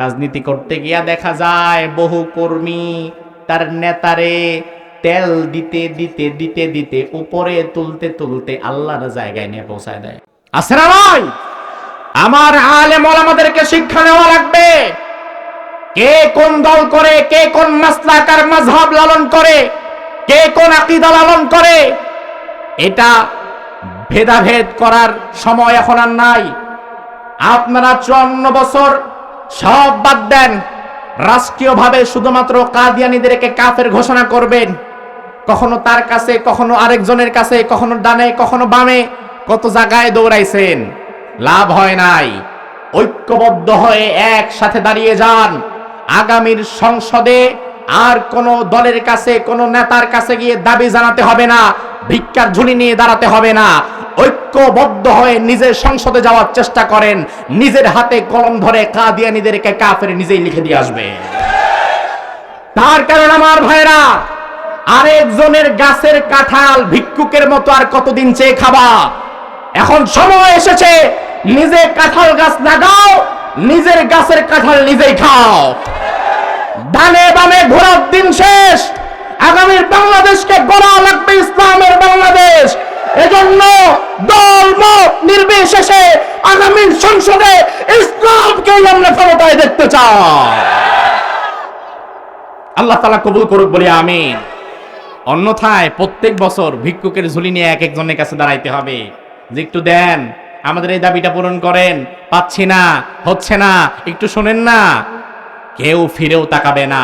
রাজনীতি করতে গিয়া দেখা যায় বহু কর্মী তার নেতারে তেল দিতে দিতে দিতে দিতে উপরে তুলতে তুলতে আল্লাহর জায়গায় নিয়ে পৌঁছায় দেয়। আছে না ভাই? আমার আলেম ওলামাদেরকে শিক্ষা নেওয়া লাগবে। কে কোন দল করে, কে কোন মাসলাক আর মাযহাব লালন করে, কে কোন আকীদা লালন করে, এটা ভেদাভেদ করার সময় এখন আর নাই। আপনারা 54 বছর সব বাদ দেন, রাষ্ট্রীয়ভাবে শুধুমাত্র কাদিয়ানীদেরকে কাফের ঘোষণা করবেন। কখনো তার কাছে, কখনো আরেকজনের কাছে, কখনো ডানে কখনো বামে, কত জায়গায় দৌড়াইছেন, লাভ হয় নাই। ঐক্যবদ্ধ হয়ে একসাথে দাঁড়িয়ে যান। আগামীর সংসদে আর কোন দলের কাছে, কোন নেতার কাছে গিয়ে দাবি জানাতে হবে না, ভিক্ষার ঝুলি নিয়ে দাঁড়াতে হবে না। ঐক্যবদ্ধ হয়ে নিজের সংসদে যাওয়ার চেষ্টা করেন, নিজের হাতে কলম ধরে কাদিয়ানীদেরকে কাফের নিজেই লিখে দিয়ে আসবে। তার কারণ আমার ভাইরা, আরেকজনের গাছের কাঁঠাল ভিক্ষুকের মতো আর কতদিন চেয়ে খাবা? এখন সময় এসেছে নিজে কাঁঠাল গাছ লাগাও, নিজের গাছের কাঁঠাল নিজেই খাও। ডানে বামে ঘোরার দিন শেষ। আগামীর বাংলাদেশকে গড়া লাগবে ইসলামের বাংলাদেশ। এজন্য দল মত নির্বিশেষে আগামীর সংসদে ইসলামকে আমরা ক্ষমতায় দেখতে চাই। আল্লাহ তাআলা কবুল করুক বলি আমিন। অন্যথায় প্রত্যেক বছর ভিক্ষুকের ঝুলি নিয়ে এক একজনের কাছে দাঁড়াইতে হবে যে একটু দেন, আমাদের এই দাবিটা পূরণ করেন, পাচ্ছি না, হচ্ছে না, একটু শোনেন না। কেউ ফিরেও তাকাবে না।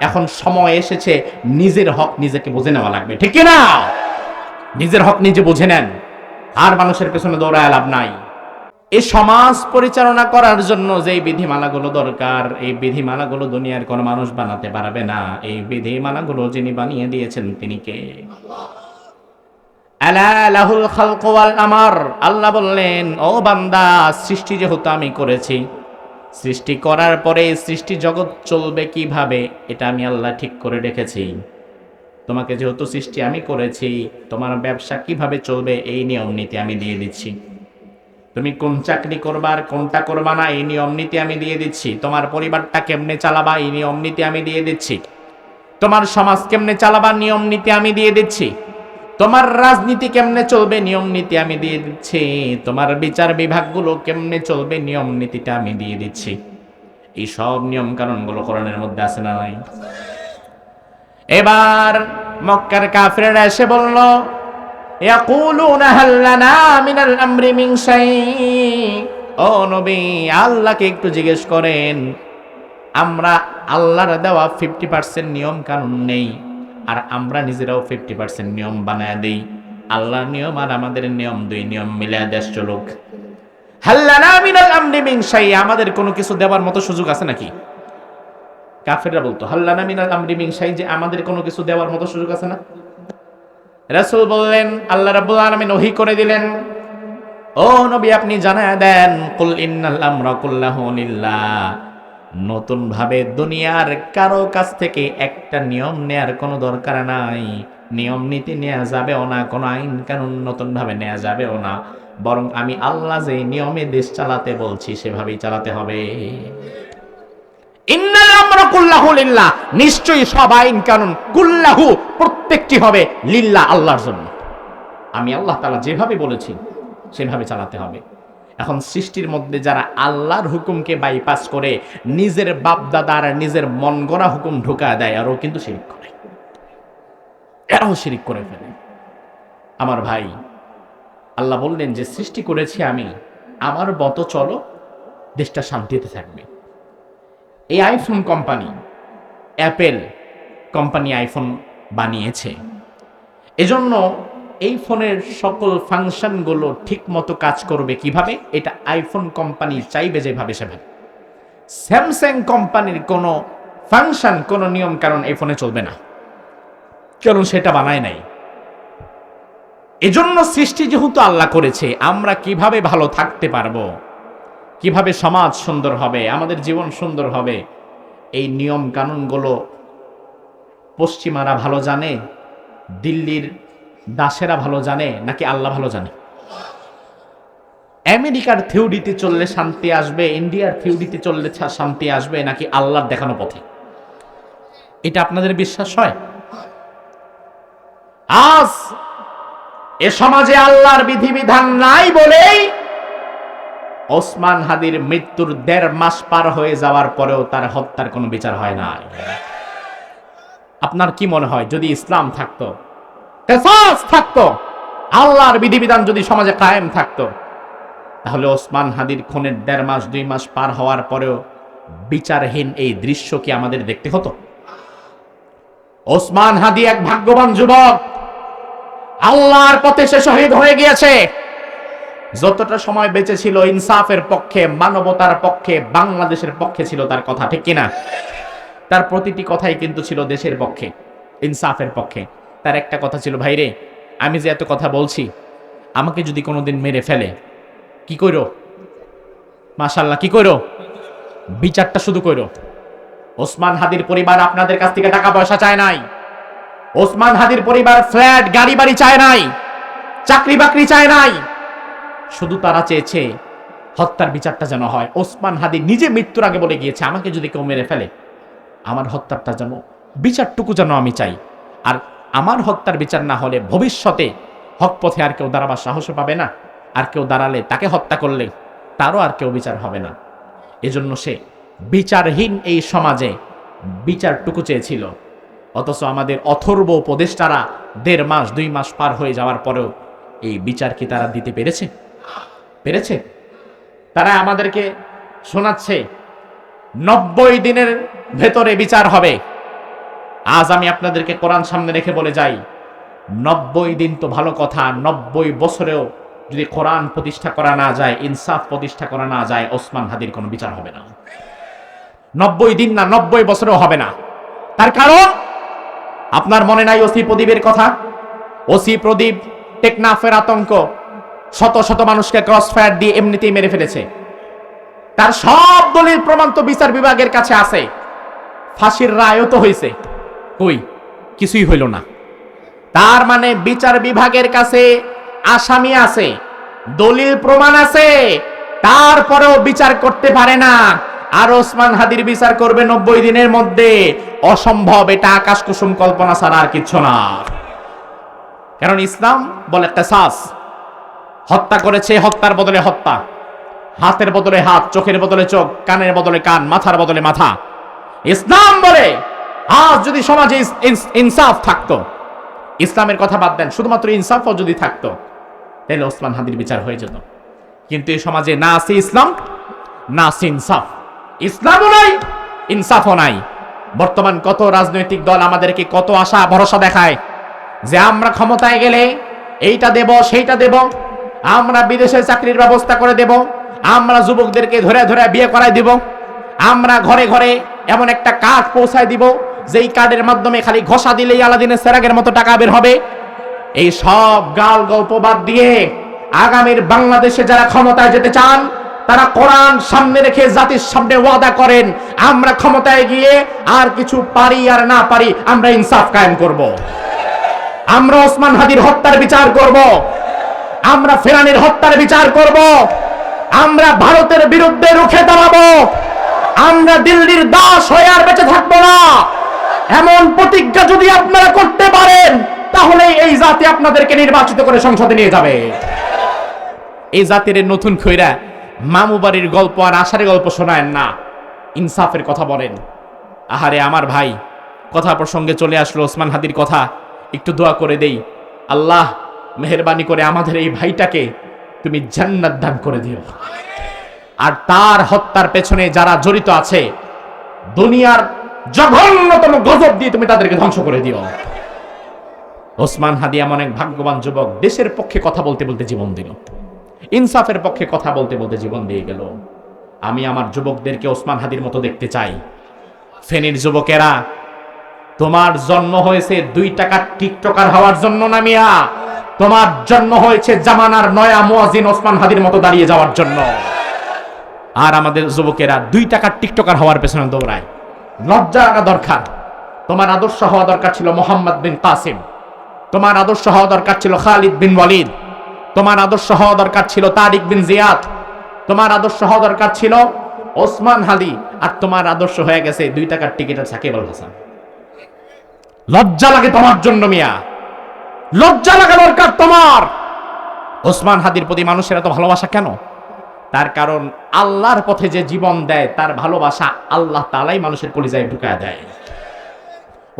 এখন সময় এসেছে নিজের হক নিজেকে বুঝে নেওয়া লাগবে, ঠিক কি না? নিজের হক নিজে বুঝে নেন, আর মানুষের পেছনে দৌড়ায় লাভ নাই। এই সমাজ পরিচালনা করার জন্য যে বিধিমালাগুলো দরকার, এই বিধিমালাগুলো দুনিয়ার কোন মানুষ বানাতে পারবে না। এই বিধিমালাগুলো যিনি বানিয়ে দিয়েছেন তিনি কে? আলা লাহুল খালকু ওয়াল আমর। আল্লাহ বললেন, ও বান্দা, সৃষ্টি যেহেতু আমি করেছি, সৃষ্টি করার পরে সৃষ্টি জগৎ চলবে কিভাবে এটা আমি আল্লাহ ঠিক করে রেখেছি। তোমাকে যেহেতু সৃষ্টি আমি করেছি, তোমার ব্যবসা কিভাবে চলবে এই নিয়ম নীতি আমি দিয়ে দিচ্ছি। তুমি কোন চাকরি করবা আর কোনটা করবা না এই নিয়ম নীতি আমি দিয়ে দিচ্ছি। তোমার পরিবারটা কেমনে চালাবা এই নিয়ম নীতি আমি দিয়ে দিচ্ছি। তোমার সমাজ কেমনে চালাবা নিয়ম নীতি আমি দিয়ে দিচ্ছি। তোমার রাজনীতি কেমনে চলবে নিয়ম নীতি আমি দিয়ে দিচ্ছি। তোমার বিচার বিভাগগুলো কেমনে চলবে নিয়ম নীতিটা আমি দিয়ে দিচ্ছি। এই সব নিয়ম কানুনগুলো কোরআনের মধ্যে আছে না নাই? এবার মক্কার কাফিররা এসে বলল, ইয়াকুলুনা হাল লানা মিনাল আমরি মিন শাই। ও নবী, আল্লাহকে একটু জিজ্ঞেস করেন, আমরা আল্লাহর দেওয়া 50% নিয়ম কানুন নেই, আর আমরা নিজেরাও 50% নিয়ম বানায় দেই। আল্লাহর নিয়ম আর আমাদের নিয়ম, দুই নিয়ম মিলায় দেশ চলুক। হাল লানা মিনাল আমরি মিন শাই, আমাদের কোনো কিছু দেওয়ার মতো সুযোগ আছে নাকি? কাফেররা বলতো হাল লানা মিনাল আমরি মিন শাই, যে আমাদের কোনো কিছু দেওয়ার মতো সুযোগ আছে না? রাসূল বললেন, আল্লাহ রাব্বুল আলামিন ওহী করে দিলেন, ও নবী আপনি জানায়া দেন, কুল ইন্নাল আমরা কুল্লাহু লিল্লাহ। নতুন ভাবে দুনিয়ার কারো কাছ থেকে একটা নিয়ম নেয়ার কোনো দরকার নাই। নিয়ম নীতি নেওয়া যাবেও না, কোনো আইন কানুন নতুন ভাবে নেওয়া যাবেও না, বরং আমি আল্লাহ যে নিয়মে দেশ চালাতে বলছি সেভাবেই চালাতে হবে। ইন্নাল আমরা কুল্লাহু লিল্লাহ, নিশ্চয়ই সব আইন কানুন কুল্লাহু প্রত্যেকটি হবে লিল্লাহ, আল্লাহর জন্য। আমি আল্লাহ তাআলা যেভাবে বলেছি সেভাবে চালাতে হবে। এখন সৃষ্টির মধ্যে যারা আল্লাহর হুকুমকে বাইপাস করে নিজের বাপ দাদার নিজের মন গড়া হুকুম ঢুকা দেয়, আর ও কিন্তু শিরক করে, এরাও শিরক করে ফেলে। আমার ভাই, আল্লাহ বললেন যে সৃষ্টি করেছি আমি, আমার মতো চলো, দেশটা শান্তিতে থাকবে। এই iPhone company, Apple company iPhone বানিয়েছে, এজন্য এই ফোনের সকল ফাংশনগুলো ঠিক মতো কাজ করবে কিভাবে, এটা আইফোন কোম্পানি চাইবে যেভাবে সেভাবে। স্যামসাং কোম্পানির কোনো ফাংশন, কোনো নিয়ম কারণ এই ফোনে চলবে না, কারণ সেটা বানায় নাই। এজন্য সৃষ্টি যেহেতু আল্লাহ করেছে, আমরা কিভাবে ভালো থাকতে পারবো, কিভাবে সমাজ সুন্দর হবে, আমাদের জীবন সুন্দর হবে, এই নিয়ম কানুনগুলো পশ্চিমারা ভালো জানে, দিল্লির দাসেরা ভালো জানে, নাকি আল্লাহ ভালো জানে? আমেরিকার থিওরিতে চললে শান্তি আসবে, ইন্ডিয়ার থিওরিতে চললে শান্তি আসবে, নাকি আল্লাহর দেখানো পথে? এটা আপনাদের বিশ্বাস হয়? আজ এ সমাজে আল্লাহর বিধিবিধান নাই বলেই ওসমান হাদির মৃত্যুর ১.৫ মাস পার হয়ে যাওয়ার পরেও তার হত্যার কোনো বিচার হয় না। আপনার কি মনে হয় যদি ইসলাম থাকতো, কিসাস থাকতো, আল্লাহর বিধিবিধান যদি সমাজে কায়েম থাকতো, তাহলে ওসমান হাদির খুনের ১.৫ মাস ২ মাস পার হওয়ার পরেও বিচারহীন এই দৃশ্য কি আমাদের দেখতে হতো? ওসমান হাদি এক ভাগ্যবান যুবক, আল্লাহর পথে সে শহীদ হয়ে গিয়েছে। যতটা সময় বেঁচে ছিল ইনসাফের পক্ষে, মানবতার পক্ষে, বাংলাদেশের পক্ষে ছিল তার কথা, ঠিক কিনা? তার প্রতিটি কথাই কিন্তু ছিল দেশের পক্ষে, ইনসাফের পক্ষে। তার একটা কথা ছিল, ভাইরে আমি যে এত কথা বলছি, আমাকে যদি কোনোদিন মেরে ফেলে কি কইরো? মাশাআল্লাহ, কি কইরো? বিচারটা শুধু কইরো। ওসমান হাদির পরিবার আপনাদের কাছ থেকে টাকা পয়সা চায় নাই। ওসমান হাদির পরিবার ফ্ল্যাট, গাড়ি বাড়ি চায় নাই, চাকরি বাকরি চায় নাই। শুধু তারা চেয়েছে হত্যার বিচারটা যেন হয়। ওসমান হাদি নিজে মৃত্যুর আগে বলে গিয়েছে, আমাকে যদি কেউ মেরে ফেলে আমার হত্যারটা যেন, বিচারটুকু যেন আমি চাই। আর আমার হত্যার বিচার না হলে ভবিষ্যতে হক পথে আর কেউ দাঁড়াবার সাহস পাবে না, আর কেউ দাঁড়ালে তাকে হত্যা করলে তারও আর কেউ বিচার হবে না। এজন্য সে বিচারহীন এই সমাজে বিচারটুকু চেয়েছিল। অথচ আমাদের অথর্ব উপদেষ্টারা ১.৫ মাস ২ মাস পার হয়ে যাওয়ার পরেও এই বিচার কি তারা দিতে পেরেছে? পেরেছে? তারা আমাদেরকে শোনাচ্ছে ৯০ দিনের ভেতরে বিচার হবে। আজ আমি আপনাদেরকে কোরআন সামনে রেখে বলে যাই, ৯০ দিন তো ভালো কথা, ৯০ বছরেও যদি কোরআন প্রতিষ্ঠা করা না যায়, ইনসাফ প্রতিষ্ঠা করা না যায়, ওসমান হাদির কোনো বিচার হবে না। ৯০ দিন না, ৯০ বছরেও হবে না। তার কারণ আপনার মনে নাই ওসি প্রদীপের কথা? ওসি প্রদীপ টেকনাফের আতঙ্ক, শত শত মানুষকে ক্রস ফায়ার দিয়ে এমনিতেই মেরে ফেলেছে। তার সব দলিল প্রমাণ তো বিচার বিভাগের কাছে আছে, ফাঁসির রায়ও তো হয়েছে, কই কিছুই হইল না। তার মানে বিচার বিভাগের কাছে আসামি আছে, দলিল প্রমাণ আছে, তারপরেও বিচার করতে পারে না। আর ওসমান হাদির বিচার করবে ৯০ দিনের মধ্যে? অসম্ভব। এটা আকাশ কুসুম কল্পনা ছাড়া আর কিচ্ছু না। কারণ ইসলাম বলে কিসাস। হত্যা করেছে, হত্যার বদলে হত্যা, হাতের বদলে হাত, চোখের বদলে চোখ, কানের বদলে কান, মাথার বদলে মাথা। ইসলাম বলে আজ যদি সমাজে ইনসাফ থাকতো, ইসলামের কথা বাদ দেন, শুধুমাত্র ইনসাফও যদি থাকতো, তাহলে ওসমান হাদির বিচার হয়ে যেত। কিন্তু এই সমাজে না আছে ইসলাম, না আছে ইনসাফ। ইসলামও নাই, ইনসাফও নাই। বর্তমান কত রাজনৈতিক দল আমাদেরকে কত আশা ভরসা দেখায় যে আমরা ক্ষমতায় গেলে এইটা দেব, সেইটা দেব, আমরা বিদেশে চাকরির ব্যবস্থা করে দেব, আমরা যুবকদেরকে ধরে ধরে বিয়ে করাই দিব, আমরা ঘরে ঘরে এমন একটা কার্ড পৌঁছায় দিব যেই কার্ডের মাধ্যমে খালি ঘষা দিলেই আলাদিনের সেরাগের মতো টাকা বের হবে। এই সব গাল গল্প বাদ দিয়ে আগামীর বাংলাদেশে যারা ক্ষমতায় যেতে চান, তারা কোরআন সামনে রেখে জাতির সামনে ওয়াদা করেন, আমরা ক্ষমতায় গিয়ে আর কিছু পারি আর না পারি, আমরা ইনসাফ কায়েম করব, আমরা ওসমান হাদির হত্যার বিচার করব, আমরা ফেরানির হত্যার বিচার করব, আমরা ভারতের বিরুদ্ধে রুখে দাঁড়াবো, আমরা দিল্লির দাস হয়ে আর বেঁচে থাকবো না। এমন প্রতিজ্ঞা যদি আপনারা করতে পারেন, তাহলে এই জাতি আপনাদেরকে নির্বাচিত করে সংসদে নিয়ে যাবে। এই জাতির নতুন খৈরা মামু বাড়ির গল্প আর আশারের গল্প শোনায়েন না, ইনসাফের কথা বলেন। আহারে আমার ভাই, কথা প্রসঙ্গে চলে আসলো ওসমান হাদির কথা, একটু দোয়া করে দেই, আল্লাহ মেহেরবানি করে আমাদের এই ভাইটাকে তুমি জান্নাত দান করে দিও। আর তার হত্যার পেছনে যারা জড়িত আছে, দুনিয়ার জঘন্যতম গজব দিয়ে তুমি তাদেরকে ধ্বংস করে দিও। ওসমান হাদি এমন এক ভাগ্যবান যুবক, দেশের পক্ষে কথা বলতে বলতে জীবন দিল, ইনসাফের পক্ষে কথা বলতে বলতে জীবন দিয়ে গেল। আমি আমার যুবকদেরকে ওসমান হাদির মতো দেখতে চাই। ফেনীর যুবকেরা, তোমার জন্ম হয়েছে ২ টাকার টিকটকার হওয়ার জন্য না মিয়া, তোমার জন্ম হয়েছে জামানার নয়া মুয়াজ্জিন ওসমান হাদির মতো দাঁড়িয়ে যাওয়ার জন্য। আর আমাদের যুবকেরা ২ টাকার টিকটকার হওয়ার পেছনে দৌড়ায়। লজ্জা লাগা দরকার। তোমার আদর্শ হওয়া দরকার ছিল মোহাম্মদ বিন কাসিম, তোমার আদর্শ হওয়া দরকার ছিল খালিদ বিন ওয়ালিদ, তোমার আদর্শ হওয়া দরকার ছিল তারিক বিন জিয়াদ, তোমার আদর্শ হওয়া দরকার ছিল ওসমান হাদি, আর তোমার আদর্শ হয়ে গেছে 2 টাকার টিকিটের সাকিব আল হাসান। লজ্জা লাগে তোমার জন্য মিয়া, লজ্জা লাগা দরকার তোমার। ওসমান হাদির প্রতি মানুষের এত ভালোবাসা কেন? তার কারণ আল্লাহর পথে যে জীবন দেয় তার ভালোবাসা আল্লাহ তাআলাই মানুষের কলিজায় ঢুকায় দেয়।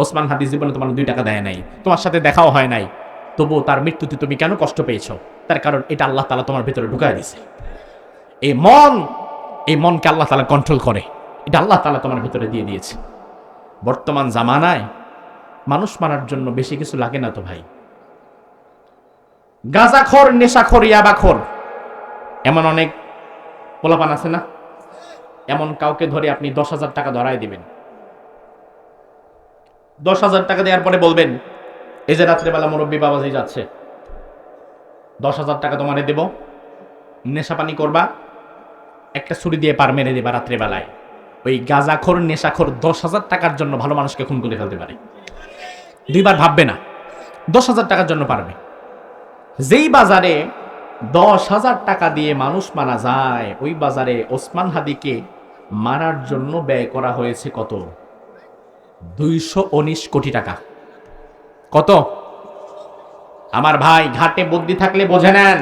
ওসমান হাদির জীবনে তোমার 2 টাকা দেয় নাই, তোমার সাথে দেখাও হয় নাই, তবুও তার মৃত্যুতে তুমি কেন কষ্ট পেয়েছো? তার কারণ এটা আল্লাহ তাআলা তোমার ভিতরে ঢুকায় দিয়েছে। এই মনকে আল্লাহ তাআলা কন্ট্রোল করে, এটা আল্লাহ তাআলা তোমার ভিতরে দিয়ে দিয়েছে। বর্তমান জামানায় মানুষ মারার জন্য বেশি কিছু লাগে না তো ভাই। গাঁজাখোর, নেশাখোর, ইয়াবাখোর, এমন অনেক পোলাপান আছে না? এমন কাউকে ধরে আপনি 10,000 টাকা ধরায় দিবেন, 10,000 টাকা দেওয়ার পরে বলবেন এই যে রাত্রেবেলা মুরব্বী বাবাজি যাচ্ছে, 10,000 টাকা তোমারে দেব, নেশা পানি করবা, একটা ছুরি দিয়ে পার মেরে দেবা রাত্রেবেলায়। ওই গাঁজাখোর, নেশাখোর 10,000 টাকার জন্য ভালো মানুষকে খুন করে ফেলতে পারে, 2 বার ভাববে না, 10,000 টাকার জন্য পারবে। যেই বাজারে 10,000 টাকা দিয়ে মানুষ মারা যায়, ওই বাজারে ওসমান হাদিকে মারার জন্য ব্যয় করা হয়েছে কত? 219 কোটি টাকা। কত? আমার ভাই, ঘাটে বুদ্ধি থাকলে বোঝে নেন।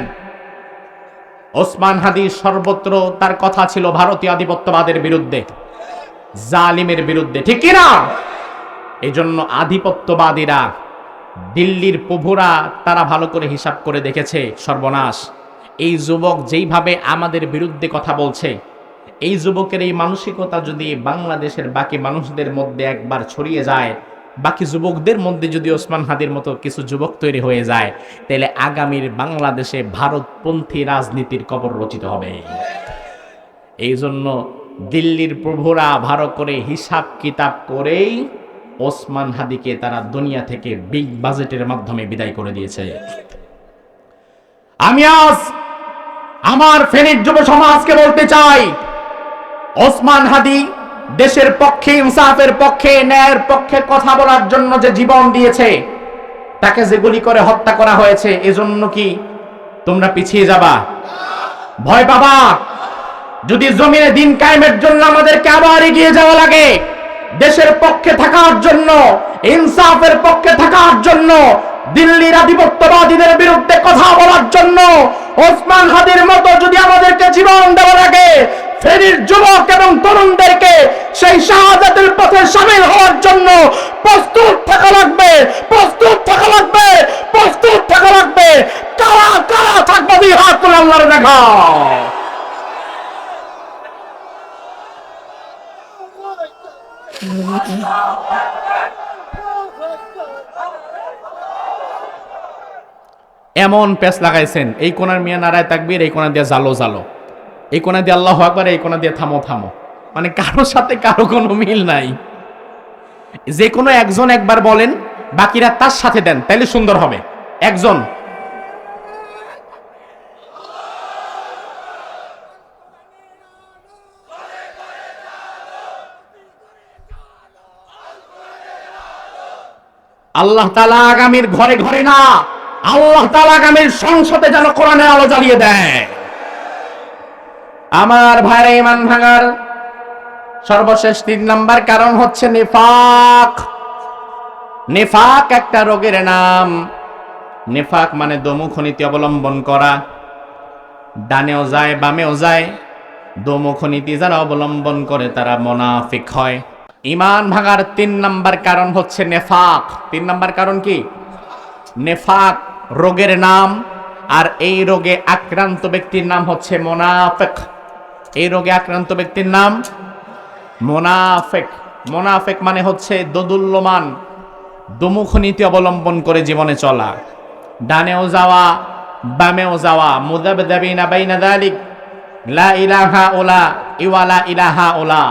ওসমান হাদি সর্বত্র তার কথা ছিল ভারতীয় আধিপত্যবাদের বিরুদ্ধে, জালিমের বিরুদ্ধে, ঠিক কিনা? এই জন্য আধিপত্যবাদীরা, দিল্লির প্রভুরা, তারা ভালো করে হিসাব করে দেখেছে, সর্বনাশ, এই যুবক যেইভাবে আমাদের বিরুদ্ধে কথা বলছে, এই যুবকের এই মানসিকতা যদি বাংলাদেশের বাকি মানুষদের মধ্যে একবার ছড়িয়ে যায়, বাকি যুবকদের মধ্যে যদি ওসমান হাদির মতো কিছু যুবক তৈরি হয়ে যায়, তাহলে আগামীর বাংলাদেশে ভারতপন্থী রাজনীতির কবর রচিত হবে। এই জন্য দিল্লির প্রভুরা ভালো করে হিসাব কিতাব করেই ওসমান হাদিকে তারা দুনিয়া থেকে বিগ বাজেটের মাধ্যমে বিদায় করে দিয়েছে। আমি আজ আমার ফেনীর যুব সমাজকে বলতে চাই, ওসমান হাদি দেশের পক্ষে, ইনসাফের পক্ষে, ন্যায়ের পক্ষে কথা বলার জন্য যে জীবন দিয়েছে, তাকে যে গুলি করে হত্যা করা হয়েছে, এজন্য কি তোমরা পিছিয়ে যাবা? ভয় পাবা? যদি জমিনে দিন কায়েমের জন্য আমাদেরকে আবার এগিয়ে যাওয়া লাগে, দেশের পক্ষে থাকার জন্য, ইনসাফের পক্ষে থাকার জন্য, দিল্লির আধিপত্যবাদীদের বিরুদ্ধে কথা বলার জন্য, ওসমান হাদির মতো যদি আমাদেরকে জীবন দেওয়া লাগে, ফেনীর যুবক এবং তরুণদেরকে সেই শাহাদাতের পথে শামিল হওয়ার জন্য প্রস্তুত থাকা লাগবে, প্রস্তুত থাকা লাগবে, প্রস্তুত থাকা লাগবে। কারা কারা থাকবে? দুই হাত তুলে আল্লাহর দেখাও। এমন পেস লাগাইছেন, এই কোনার মিয়া নারায় তাকবীর, এই কোনা দিয়ে জালো জালো, এই কোনা দিয়ে আল্লাহু আকবার, এই কোনা দিয়ে থামো থামো, মানে কারোর সাথে কারো কোনো মিল নাই। যে কোনো একজন একবার বলেন, বাকিরা তার সাথে দেন, তাইলে সুন্দর হবে। একজন আল্লাহ তাআলা আগামীর ঘরে ঘরে না, আল্লাহ তাআলা আগামীর সংসদে যেন কোরআনের আলো জ্বালিয়ে দেয়। আমার ভাইরা, ঈমান ভাঙার সর্বশেষ 3 নাম্বার কারণ হচ্ছে নিফাক। নিফাক একটা রোগের নাম। নিফাক মানে দোমুখ নীতি অবলম্বন করা, ডানেও যায় বামেও যায়, দোমুখ নীতি যারা অবলম্বন করে তারা মুনাফিক হয়। ঈমান ভাঙার 3 নাম্বার কারণ হচ্ছে নেফাক। 3 নাম্বার কারণ কি? নেফাক রোগের নাম, আর এই রোগে আক্রান্ত ব্যক্তির নাম হচ্ছে মুনাফিক। এই রোগে আক্রান্ত ব্যক্তির নাম মুনাফিক। মুনাফিক মানে হচ্ছে দোদুল্যমান, দোমুখ নীতি অবলম্বন করে জীবনে চলা, ডানেও যাওয়া বামেও যাওয়া, মুযাবযাবিনা বাইনা যালিক, লা ইলাহা ওলা ইওয়ালা ইলাহা ওলা।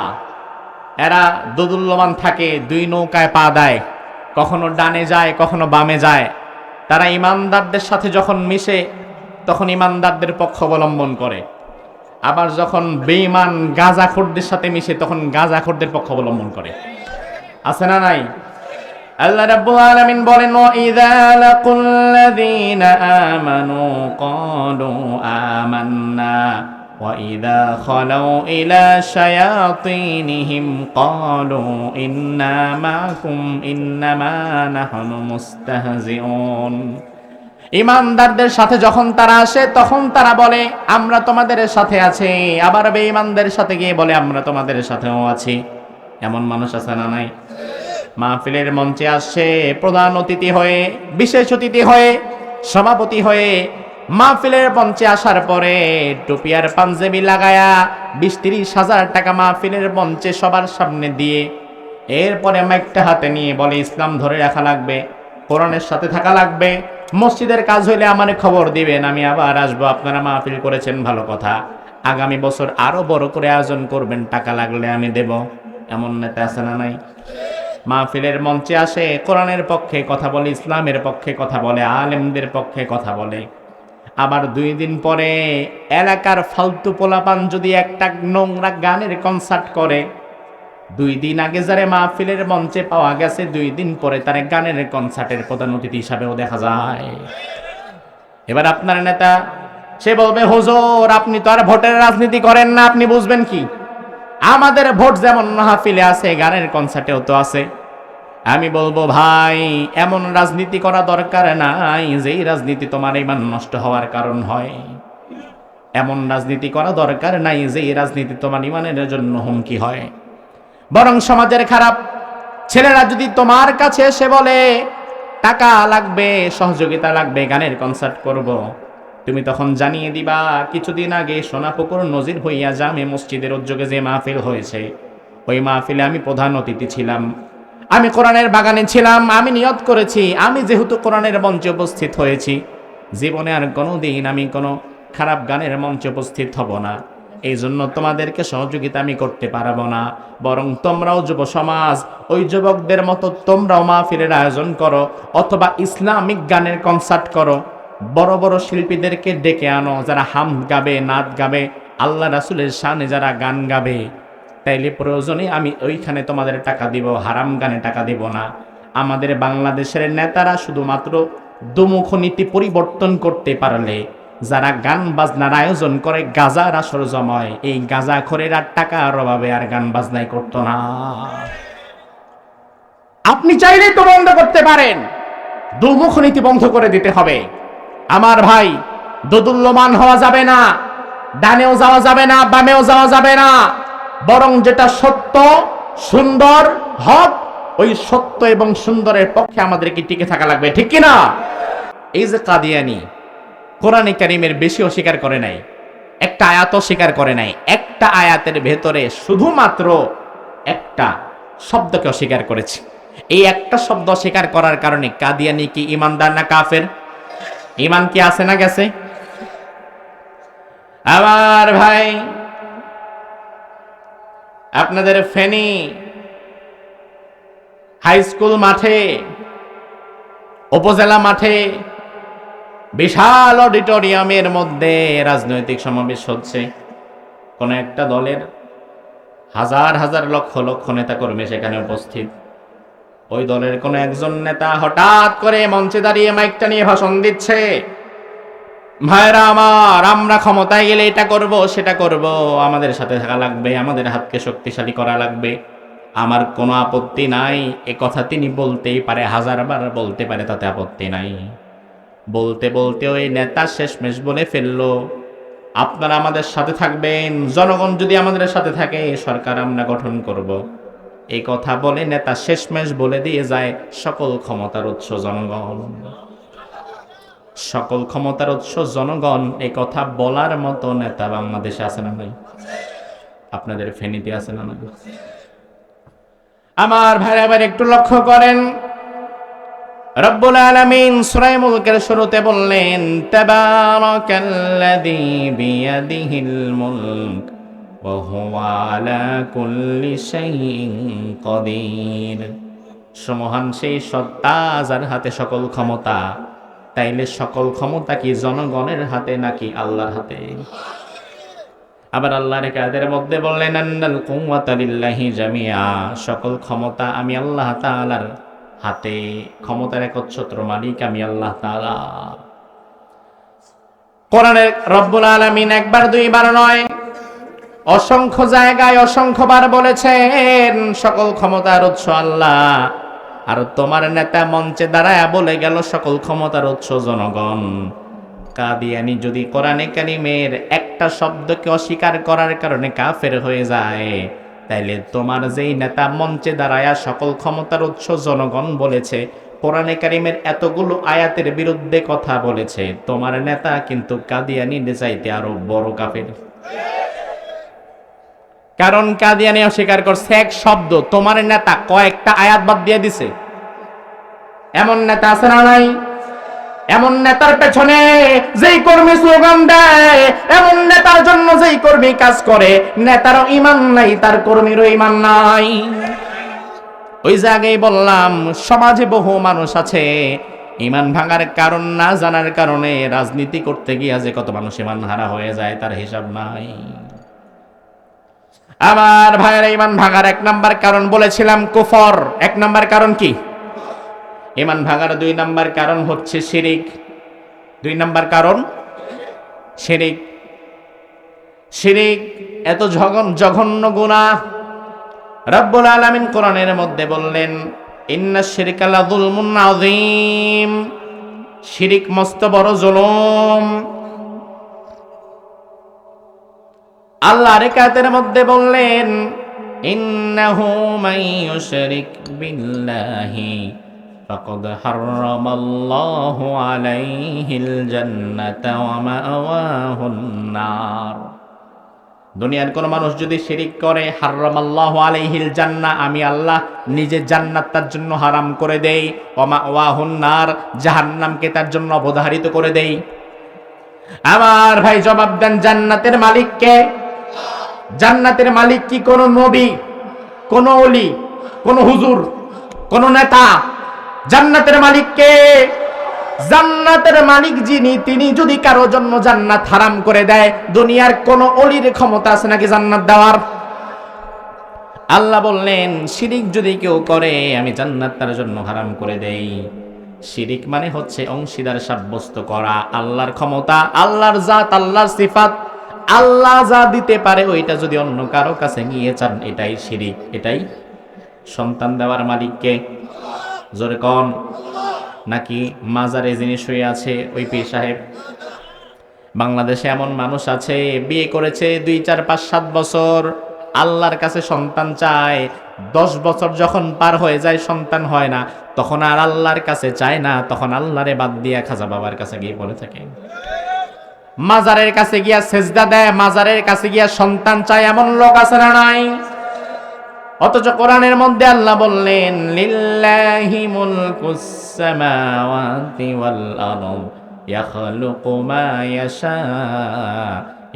এরা দোদুল্যমান থাকে, 2 নৌকায় পা দেয়, কখনো ডানে যায় কখনো বামে যায়। তারা ইমানদারদের সাথে যখন মিশে তখন ইমানদারদের পক্ষ অবলম্বন করে, আবার যখন বেঈমান গাঁজাখোরদের সাথে মিশে তখন গাঁজাখোরদের পক্ষ অবলম্বন করে। আছে না নাই? আল্লাহ রাব্বুল আলামিন বলেন, ওয়া ইযা লাকুল্লাযীনা আমানু ক্বালু আমান্না ওয়া ইযা খালাউ ইলা শায়াতিনহিম ক্বালু ইন্না মাআকুম ইন্নামা নাহনু মুস্তাহজিউন। ঈমানদারদের সাথে যখন তারা আসে তখন তারা বলে আমরা তোমাদের সাথে আছি, আবার বেঈমানদের সাথে গিয়ে বলে আমরা তোমাদের সাথেও আছি। এমন মানুষ আছে না নাই? মাহফিলের মঞ্চে আসছে প্রধান অতিথি হয়ে, বিশেষ অতিথি হয়ে, সভাপতি হয়ে। মাহফিলের মঞ্চে আসার পরে টুপি আর পাঞ্জাবি লাগায়া 20-30 হাজার টাকা মাহফিলের মঞ্চে সবার সামনে দিয়ে এরপরে মাইকটা হাতে নিয়ে বলে ইসলাম ধরে রাখা লাগবে, কোরআনের সাথে থাকা লাগবে, মসজিদের কাজ হইলে আমার খবর দিবেন, আমি আবার আসবো। আপনারা মাহফিল করেছেন ভালো কথা, আগামী বছর আরো বড় করে আয়োজন করবেন, টাকা লাগলে আমি দেব। এমন নেতা আছে না নাই? মাহফিলের মঞ্চে আসে, কোরআনের পক্ষে কথা বলে, ইসলামের পক্ষে কথা বলে, আলেমদের পক্ষে কথা বলে। আবার 2 দিন পরে এলাকার ফালতু পোলাপান যদি একটা নোংরা গানের কনসার্ট করে, 2 দিন আগে যারে মাহফিলের মঞ্চে পাওয়া গেছে 2 দিন পরে তার গানের কনসার্টের প্রধান অতিথি হিসাবেও দেখা যায়। এবার আপনার নেতা সে বলবে, হুজুর আপনি তো আর ভোটের রাজনীতি করেন না, আপনি বুঝবেন কি? আমাদের ভোট যেমন মাহফিলে আছে, গানের কনসার্টেও তো আছে। আমি বলবো, ভাই এমন রাজনীতি করা দরকার নাই যেই রাজনীতি তোমার ঈমান নষ্ট হওয়ার কারণ হয়। এমন রাজনীতি করা দরকার নাই যেই রাজনীতি তোমার ঈমানের জন্য হুমকি হয়। বরং সমাজের খারাপ ছেলেরা যদি তোমার কাছে এসে বলে টাকা লাগবে, সহযোগিতা লাগবে, গানের কনসার্ট করব, তুমি তখন জানিয়ে দিবা কিছুদিন আগে সোনাপুকুর নজির হইয়া জামে মসজিদের উদ্যোগে যে মাহফিল হয়েছে, ওই মাহফিলে আমি প্রধান অতিথি ছিলাম, আমি কোরআনের বাগানে ছিলাম, আমি নিয়ত করেছি আমি যেহেতু কোরআনের মঞ্চে উপস্থিত হয়েছি, জীবনে আর কোনোদিন আমি কোনো খারাপ গানের মঞ্চে উপস্থিত হব না, এই জন্য তোমাদেরকে সহযোগিতা আমি করতে পারবো না। বরং তোমরাও যুব সমাজ, ওই যুবকদের মতো তোমরাও মাহফিলের আয়োজন করো, অথবা ইসলামিক গানের কনসার্ট করো, বড় বড় শিল্পীদেরকে ডেকে আনো যারা হামদ গাবে, নাত গাবে, আল্লাহ রাসূলের শানে যারা গান গাবে, তাইলে প্রয়োজনে আমি ওইখানে তোমাদের টাকা দিব, হারাম গানে টাকা দিব না। আমাদের বাংলাদেশের নেতারা শুধুমাত্র দুমুখ নীতি পরিবর্তন করতে পারলে, যারা গান বাজনার আয়োজন করে, গাজার আসর জমায়, এই গাঁজাখোরেরা টাকার অভাবে আর গান বাজনাই করতো না। আপনি চাইলেই তো বন্ধ করতে পারেন, দুমুখ নীতি বন্ধ করে দিতে হবে। আমার ভাই, দোদুল্যমান হওয়া যাবে না, ডানেও যাওয়া যাবে না, বামেও যাওয়া যাবে না, বরং যেটা সত্য, সুন্দর, হক, ওই সত্য এবং সুন্দরের পক্ষে আমাদেরকে টিকে থাকা লাগবে, ঠিক কিনা? এই যে কাদিয়ানি কোরআনে কারীমের বেশি অস্বীকার করে নাই, একটা আয়াত অস্বীকার করে নাই, একটা আয়াতের ভেতরে শুধুমাত্র একটা শব্দকে অস্বীকার করেছে। এই একটা শব্দ অস্বীকার করার কারণে কাদিয়ানি কি ইমানদার না কাফের? ইমান কি আছে না গেছে? আমার ভাই, আপনাদের ফেনী হাই স্কুল মাঠে, উপজেলা মাঠে, বিশাল অডিটোরিয়ামের মধ্যে রাজনৈতিক সমাবেশ হচ্ছে। কোন একটা দলের হাজার হাজার লক্ষ লক্ষ নেতা কর্মী সেখানে উপস্থিত। ওই দলের কোন একজন নেতা হঠাৎ করে মঞ্চে দাঁড়িয়ে মাইকটা নিয়ে ভাষণ দিচ্ছে, ভাইরা আমার, আমরা ক্ষমতায় গেলে এটা করব, সেটা করব, আমাদের সাথে থাকা লাগবে, আমাদের হাতকে শক্তিশালী করা লাগবে, আমার কোনো আপত্তি নাই। এ কথা তিনি বলতেই পারে, হাজারবার বলতে পারে, তাতে আপত্তি নাই। বলতে বলতে ওই নেতা শেষমেশ বলে ফেললো, আপনারা আমাদের সাথে থাকবেন, জনগণ যদি আমাদের সাথে থাকে সরকার আমরা গঠন করব। এই কথা বলে নেতা শেষমেশ বলে দিয়ে যায়, সকল ক্ষমতার উৎস জনগণ, সকল ক্ষমতার উৎস জনগণ। এই কথা বলার মতো নেতা বাংলাদেশে আছে না নাই? আপনাদের ফেনীতে আছে না নাই? আমার ভাইরা এবার একটু লক্ষ্য করেন, রব্বুল আলামিন সূরা মুলকের শুরুতে বললেন, তাবারাকাল্লাযী বিয়াদিহিল মুলক ওয়া হুয়া আলা কুল্লি শাইইন কাদির। সমহান সেই সত্তা যার হাতে সকল ক্ষমতা। তাইলে সকল ক্ষমতা কি জনগণের হাতে নাকি আল্লাহর হাতে? আবার আল্লাহর কাদের মধ্যে বললেন, আন্নাল কুওয়াতা লিল্লাহি জামিআ, সকল ক্ষমতা আমি আল্লাহ তাআলার হাতে, ক্ষমতার একচ্ছত্র মালিক আমি আল্লাহ তাআলা। কোরআনের রব্বুল আলামিন একবার দুইবার নয়, অসংখ্য জায়গায় অসংখ্যবার বলেছেন সকল ক্ষমতার উৎস আল্লাহ। আর তোমার নেতা মঞ্চে দাঁড়ায় বলে গেল সকল ক্ষমতার উৎস জনগণ। কাদিয়ানি যদি কোরআনে কারিমের একটা শব্দকে অস্বীকার করার কারণে কাফের হয়ে যায়, তাইলে তোমার যেই নেতা মঞ্চে দাঁড়ায়া সকল ক্ষমতার উৎস জনগণ বলেছে, কোরআনে কারিমের এতগুলো আয়াতের বিরুদ্ধে কথা বলেছে, তোমার নেতা কিন্তু কাদিয়ানির চাইতে আরো বড় কাফের। কারণ কাদিয়ানি অস্বীকার করছে এক শব্দ, তোমার নেতা কয়েকটা আয়াত বাদ দিয়ে দিছে। এমন নেতা আছে না নাই? এমন নেতার পেছনে যেই কর্মী স্লোগান দেয়, এমন নেতার জন্য যেই কর্মী কাজ করে, নেতারও ঈমান নাই, তার কর্মীরও ঈমান নাই। ওই জায়গায় বললাম, সমাজে বহু মানুষ আছে ঈমান ভাঙার কারণ না জানার কারণে রাজনীতি করতে গিয়ে যে কত মানুষ ঈমান হারা হয়ে যায় তার হিসাব নাই। আমার ভাইয়ের ঈমান ভাঙার এক নাম্বার কারণ বলেছিলাম কুফর। এক নাম্বার কারণ কি? ঈমান ভাঙার দুই নাম্বার কারণ হচ্ছে শিরিক। দুই নাম্বার কারণ শিরিক। শিরিক এত জঘন্য গুনাহ, রব্বুল আলামিন কোরআনের মধ্যে বললেন, ইন্নাশ শিরকা লাযুলমুন আযীম, শিরিক মস্ত বড় জুলুম। আল্লাহ আরেকাতের মধ্যে বললেন, ইন্নাহু মান ইউশরিক বিল্লাহি ফাকাদ হারামাল্লাহু আলাইহিল জান্নাতা ওয়া মাওয়াহুন নার। দুনিয়ার কোন মানুষ যদি শিরিক করে, হারামাল্লাহু আলাইহিল জান্নাহ, আমি আল্লাহ নিজে জান্নাত তার জন্য হারাম করে দেই, ওয়া মাওয়াহুন নার, জাহান্নামকে তার জন্য অবধারিত করে দেই। আমার ভাই জবাব দেন, জান্নাতের মালিক কে? জান্নাতের মালিক কি কোন নবী, কোন ওলি, কোন হুজুর, কোন নেতা? জান্নাতের মালিক কে? জান্নাতের মালিক যিনি, তিনি যদি কারো জন্য জান্নাত হারাম করে দেয়, দুনিয়ার কোন ওলির ক্ষমতা আছে নাকি জান্নাত দেওয়ার? আল্লাহ বললেন, শিরিক যদি কেউ করে, আমি জান্নাত তার জন্য হারাম করে দেই। শিরিক মানে হচ্ছে অংশীদার সাব্যস্ত করা আল্লাহর ক্ষমতা, আল্লাহর জাত, আল্লাহর সিফাত, আল্লাহ যা দিতে পারে ওইটা যদি অন্য কারো কাছে নিয়ে চান, এটাই শিরিক। এটাই সন্তান দেওয়ার মালিককে? জোরে কোন? নাকি মাজারে যিনি শুয়ে আছে ওই পীর সাহেব? বাংলাদেশে এমন মানুষ আছে, বিয়ে করেছে 2, 4, 5, 7 বছর, আল্লাহর কাছে সন্তান চায়, 10 বছর যখন পার হয়ে যায় সন্তান হয় না, তখন আর আল্লাহর কাছে চায় না, তখন আল্লাহরে বাদ দিয়া খাজা বাবার কাছে গিয়ে পড়ে থাকে। মাজারের কাছে গিয়া সেজদা দেয়, মাজারের কাছে গিয়া সন্তান চায়, এমন লোক আছে না নাই? অথচ কোরআনের মধ্যে আল্লাহ বললেন, লিল্লাহি মুলকুস সামাওয়াতি ওয়াল আরদ ইয়াখলুকু মা ইয়াশা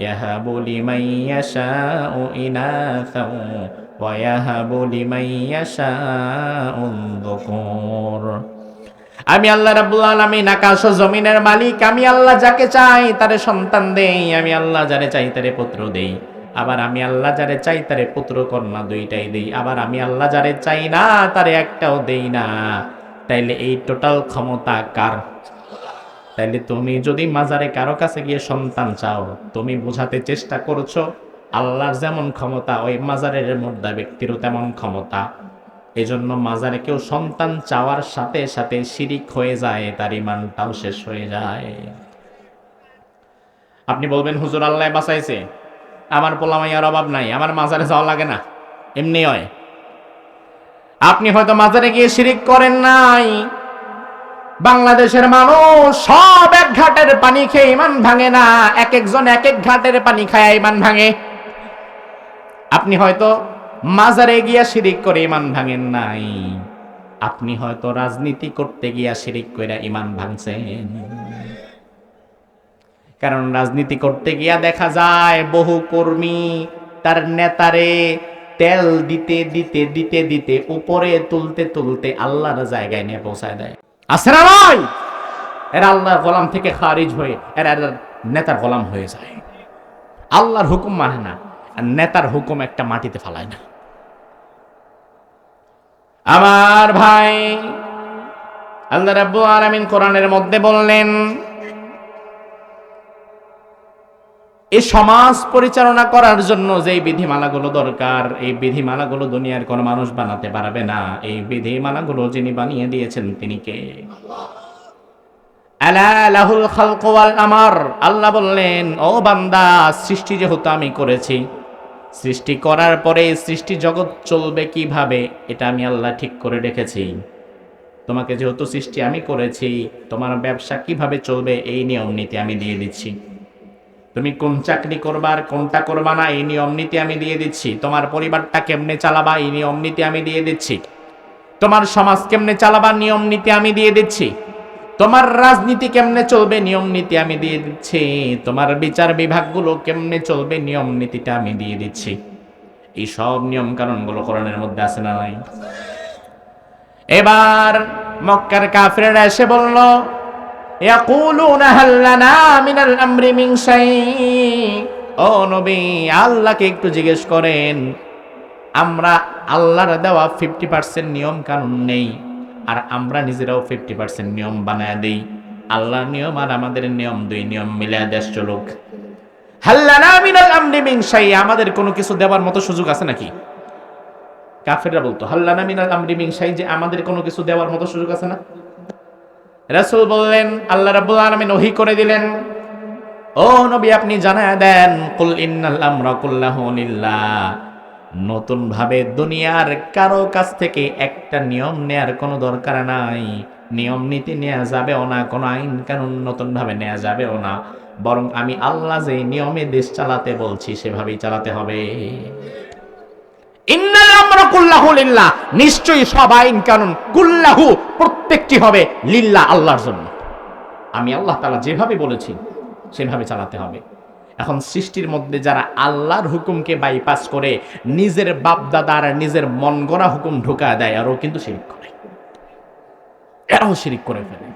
ইয়াহাবু লিমান ইয়াশাউ ইনাসাও ওয়া ইয়াহাবু লিমান ইয়াশাউ যুকুর। আমি আল্লাহ রাব্বুল আলামিন আকাশ ও জমিনের মালিক। আমি আল্লাহ যাকে চাই তারে সন্তান দেই, আমি আল্লাহ যারে চাই তারে পুত্র দেই, আবার আমি আল্লাহ যারে চাই তারে পুত্র কন্যা দুইটাই দেই, আবার আমি আল্লাহ যারে চাই না তারে একটাও দেই না। তাইলে এই টোটাল ক্ষমতা কার? তাইলে তুমি যদি মাজারে কারো কাছে গিয়ে সন্তান চাও, তুমি বোঝাতে চেষ্টা করছো আল্লাহর যেমন ক্ষমতা ওই মাজারের মধ্যে ব্যক্তিরও তেমন ক্ষমতা। এজন্য মাজারে কেউ সন্তান চাওয়ার সাথে সাথে শিরিক হয়ে যায়, তার ঈমানটাও শেষ হয়ে যায়। আপনি বলবেন, হুজুর আল্লাহ বাঁচাইছে, আমার পোলামাইয়ার অভাব নাই, আমার মাজারে যাওয়া লাগে না, এমনি হয়। আপনি হয়তো মাজারে গিয়ে শিরিক করেন নাই। বাংলাদেশের মানুষ সব এক ঘাটের পানি খেয়ে ঈমান ভাঙে না, এক একজন এক এক ঘাটের পানি খায় ঈমান ভাঙে। আপনি হয়তো মাজারে গিয়া শিরিক করে ঈমান ভাঙেন নাই, আপনি হয়তো রাজনীতি করতে গিয়া শিরিক কইরা ঈমান ভাঙছেন। কারণ রাজনীতি করতে গিয়া দেখা যায় বহু কর্মী তার নেতারে তেল দিতে দিতে দিতে দিতে উপরে তুলতে তুলতে আল্লাহর জায়গায় নিয়ে পৌঁছায় দেয়। আছে না ভাই? এরা আল্লাহর গোলাম থেকে খারিজ হয়ে এরা নেতার গোলাম হয়ে যায়। আল্লাহর হুকুম মানে না, আর নেতার হুকুম একটা মাটিতে ফালায় না। আমার ভাই, আল্লাহ রাব্বুল আলামিন কোরআনের মধ্যে বললেন, এই সমাজ পরিচালনা করার জন্য যেই বিধিমালাগুলো দরকার, এই বিধিমালাগুলো দুনিয়ার কোনো মানুষ বানাতে পারবে না। এই বিধিমালাগুলো যিনি বানিয়ে দিয়েছেন তিনি কে? আলা লাহুল খালকু ওয়াল আমর। আল্লাহ বললেন, ও বান্দা, সৃষ্টি যেহেতু আমি করেছি, সৃষ্টি করার পরে সৃষ্টি জগৎ চলবে কিভাবে এটা আমি আল্লাহ ঠিক করে রেখেছি। তোমাকে যেহেতু সৃষ্টি আমি করেছি, তোমার ব্যবসা কিভাবে চলবে এই নিয়ম নীতি আমি দিয়ে দিচ্ছি। তুমি কোন চাকরি করবা আর কোনটা করবা না এই নিয়ম নীতি আমি দিয়ে দিচ্ছি। তোমার পরিবারটা কেমনে চালাবা এই নিয়ম নীতি আমি দিয়ে দিচ্ছি। তোমার সমাজ কেমনে চালাবা নিয়ম নীতি আমি দিয়ে দিচ্ছি। তোমার রাজনীতি কেমনে চলবে নিয়ম নীতি আমি দিয়ে দিচ্ছি। তোমার বিচার বিভাগগুলো কেমনে চলবে নিয়ম নীতিটা আমি দিয়ে দিচ্ছি। এই সব নিয়ম কানুনগুলো কোরআনের মধ্যে আছে না নাই? এবার মক্কার কাফিররা এসে বলল, ইয়াকুলুনা হাল লানা মিনাল আমরি মিন শাই। ও নবী, আল্লাহকে একটু জিজ্ঞেস করেন, আমরা আল্লাহর দেওয়া 50% নিয়ম কানুন নেই, আর আমরা নিজেরাও 50% নিয়ম বানায় দেই। আল্লাহর নিয়ম আর আমাদের নিয়ম, দুই নিয়ম মিলে দেশ চলুক। হাল লানা মিনাল আমরি মিন শাই, আমাদের কোনো কিছু দেওয়ার মতো সুযোগ আছে নাকি? কাফেররা বলতো হাল লানা মিনাল আমরি মিন শাই, যে আমাদের কোনো কিছু দেওয়ার মতো সুযোগ আছে না? রাসূল বললেন, আল্লাহ রাব্বুল আলামিন ওহী করে দিলেন, ও নবী আপনি জানায়া দেন, কুল ইন্নাল আমরা কুল্লাহু লিল্লাহ। নতুন ভাবে দুনিয়ার কারো কাছ থেকে একটা নিয়ম নেয়ার কোনো দরকার নাই। নিয়ম নীতি নেওয়া যাবেও না, কোনো আইন কানুন নতুন ভাবে নেওয়া যাবেও না। বরং আমি আল্লাহ যে নিয়মে দেশ চালাতে বলছি সেভাবেই চালাতে হবে। ইন্নাল আমরা কুল্লাহু লিল্লাহ, নিশ্চয়ই সব আইন কানুন কুল্লাহু প্রত্যেকটি হবে লিল্লাহ, আল্লাহর জন্য। আমি আল্লাহ তাআলা যেভাবে বলেছি সেভাবে চালাতে হবে। এখন সৃষ্টির মধ্যে যারা আল্লাহর হুকুমকে বাইপাস করে নিজের বাপ দাদার নিজের মন গড়া হুকুম ঢোকা দেয়, আর ও কিন্তু শিরক করে, এরাও শিরক করে ফেলে।